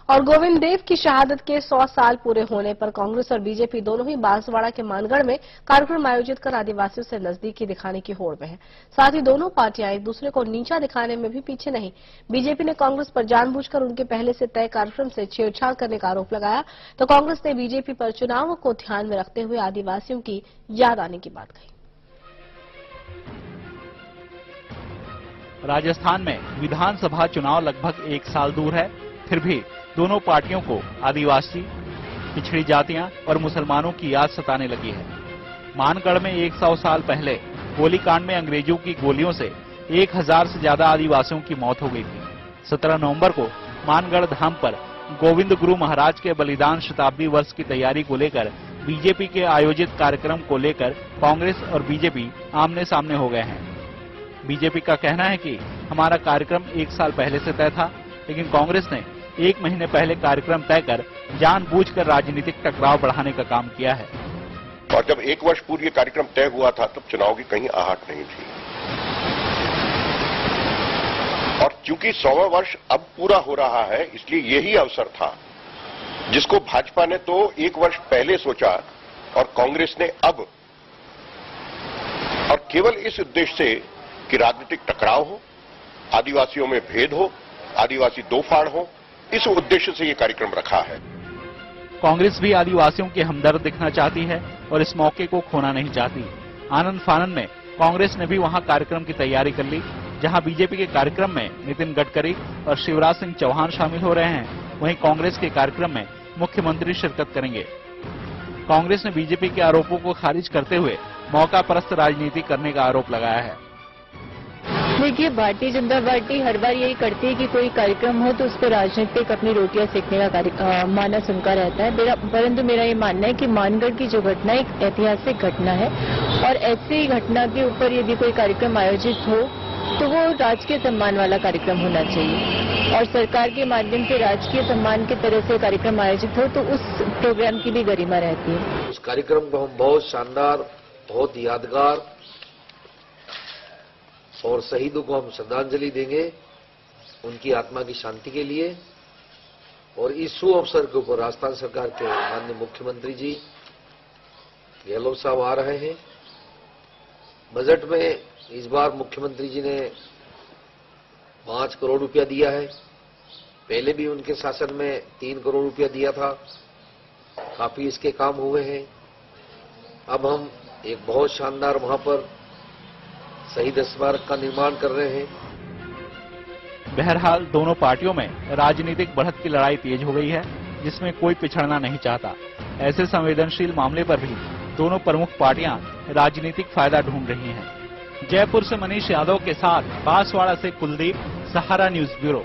और गोविंद देव की शहादत के 100 साल पूरे होने पर कांग्रेस और बीजेपी दोनों ही बांसवाड़ा के मानगढ़ में कार्यक्रम आयोजित कर आदिवासियों से नजदीकी दिखाने की होड़ में है। साथ ही दोनों पार्टियां एक दूसरे को नीचा दिखाने में भी पीछे नहीं। बीजेपी ने कांग्रेस पर जानबूझकर उनके पहले से तय कार्यक्रम से छेड़छाड़ करने का आरोप लगाया, तो कांग्रेस ने बीजेपी पर चुनाव को ध्यान में रखते हुए आदिवासियों की याद आने की बात कही। राजस्थान में विधानसभा चुनाव लगभग 1 साल दूर है, फिर भी दोनों पार्टियों को आदिवासी, पिछड़ी जातियां और मुसलमानों की याद सताने लगी है। मानगढ़ में 100 साल पहले गोलीकांड में अंग्रेजों की गोलियों से 1000 से ज्यादा आदिवासियों की मौत हो गई थी। 17 नवंबर को मानगढ़ धाम पर गोविंद गुरु महाराज के बलिदान शताब्दी वर्ष की तैयारी को लेकर बीजेपी के आयोजित कार्यक्रम को लेकर कांग्रेस और बीजेपी आमने सामने हो गए हैं। बीजेपी का कहना है कि हमारा कार्यक्रम 1 साल पहले से तय था, लेकिन कांग्रेस ने 1 महीने पहले कार्यक्रम तय कर जानबूझकर राजनीतिक टकराव बढ़ाने का काम किया है। और जब 1 वर्ष पूर्व ये कार्यक्रम तय हुआ था तब चुनाव की कहीं आहट नहीं थी, और क्योंकि 100वां वर्ष अब पूरा हो रहा है, इसलिए यही अवसर था जिसको भाजपा ने तो 1 वर्ष पहले सोचा और कांग्रेस ने अब, और केवल इस उद्देश्य से कि राजनीतिक टकराव हो, आदिवासियों में भेद हो, आदिवासी दो फाड़ हो, इस उद्देश्य से ये कार्यक्रम रखा है। कांग्रेस भी आदिवासियों के हमदर्द दिखना चाहती है और इस मौके को खोना नहीं चाहती। आनंद फानन में कांग्रेस ने भी वहां कार्यक्रम की तैयारी कर ली। जहां बीजेपी के कार्यक्रम में नितिन गडकरी और शिवराज सिंह चौहान शामिल हो रहे हैं, वहीं कांग्रेस के कार्यक्रम में मुख्यमंत्री शिरकत करेंगे। कांग्रेस ने बीजेपी के आरोपों को खारिज करते हुए मौका परस्त राजनीति करने का आरोप लगाया है। देखिए, भारतीय जनता पार्टी हर बार यही करती है कि कोई कार्यक्रम हो तो उस पर राजनीतिक अपनी रोटियां सेकने का मानस उनका रहता है। परंतु मेरा ये मानना है कि मानगढ़ की जो घटना एक ऐतिहासिक घटना है, और ऐसी घटना के ऊपर यदि कोई कार्यक्रम आयोजित हो तो वो राजकीय सम्मान वाला कार्यक्रम होना चाहिए, और सरकार के माध्यम से राजकीय सम्मान की तरह से कार्यक्रम आयोजित हो तो उस प्रोग्राम की भी गरिमा रहती है। उस कार्यक्रम को हम बहुत शानदार, बहुत यादगार, और शहीदों को हम श्रद्धांजलि देंगे उनकी आत्मा की शांति के लिए। और इस शुभ अवसर के ऊपर राजस्थान सरकार के माननीय मुख्यमंत्री जी गहलोत साहब आ रहे हैं। बजट में इस बार मुख्यमंत्री जी ने 5 करोड़ रुपया दिया है। पहले भी उनके शासन में 3 करोड़ रुपया दिया था। काफी इसके काम हुए हैं। अब हम एक बहुत शानदार वहां पर शहीद स्मारक का निर्माण कर रहे हैं। बहरहाल दोनों पार्टियों में राजनीतिक बढ़त की लड़ाई तेज हो गई है, जिसमें कोई पिछड़ना नहीं चाहता। ऐसे संवेदनशील मामले पर भी दोनों प्रमुख पार्टियां राजनीतिक फायदा ढूंढ रही हैं। जयपुर से मनीष यादव के साथ बांसवाड़ा से कुलदीप, सहारा न्यूज ब्यूरो।